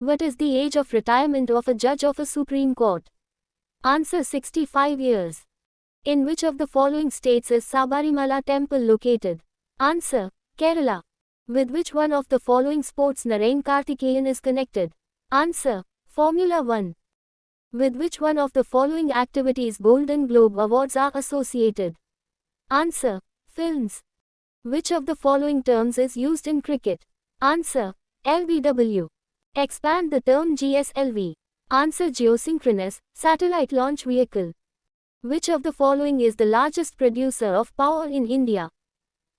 What is the age of retirement of a judge of a Supreme Court? Answer 65 years. In which of the following states is Sabarimala temple located? Answer Kerala. With which one of the following sports Narain Karthikeyan is connected? Answer Formula 1. With which one of the following activities Golden Globe Awards are associated? Answer films. Which of the following terms is used in cricket? Answer LBW. Expand the term GSLV. Answer geosynchronous satellite launch vehicle. Which of the following is the largest producer of power in India?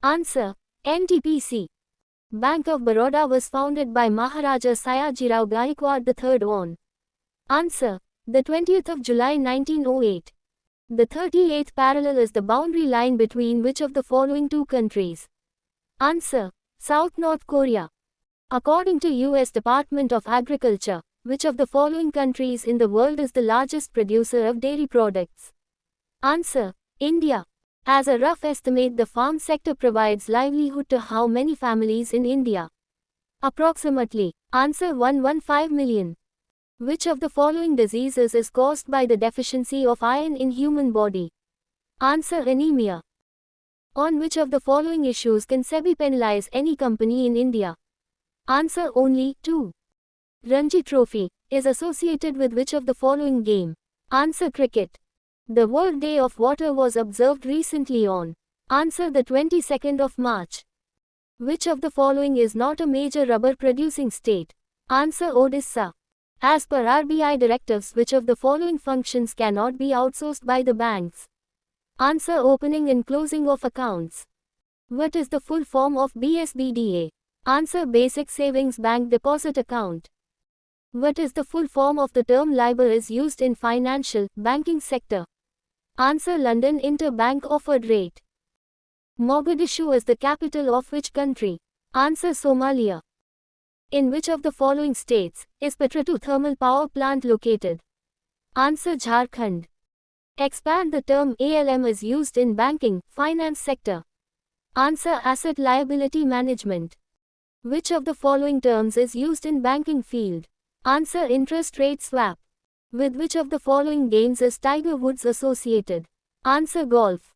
Answer NTPC. Bank of Baroda was founded by Maharaja Sayajirao Gaikwad III on. Answer the 20th of July 1908. The 38th parallel is the boundary line between which of the following two countries? Answer South North Korea. According to US Department of Agriculture, which of the following countries in the world is the largest producer of dairy products? Answer India. As a rough estimate, the farm sector provides livelihood to how many families in India? Approximately. Answer 115 million. Which of the following diseases is caused by the deficiency of iron in human body? Answer anemia. On which of the following issues can SEBI penalize any company in India? Answer only 2. Ranji Trophy is associated with which of the following game? Answer cricket. The World Day of Water was observed recently on. Answer the 22nd of March. Which of the following is not a major rubber producing state? Answer Odisha. As per RBI directives, which of the following functions cannot be outsourced by the banks? Answer opening and closing of accounts. What is the full form of BSBDA? Answer Basic Savings Bank Deposit Account. What is the full form of the term LIBOR is used in financial, banking sector? Answer London Interbank Offered Rate. Mogadishu is the capital of which country? Answer Somalia. In which of the following states is Petra-II thermal power plant located? Answer Jharkhand. Expand the term ALM is used in banking, finance sector. Answer Asset Liability Management. Which of the following terms is used in banking field? Answer Interest Rate Swap. With which of the following games is Tiger Woods associated? Answer Golf.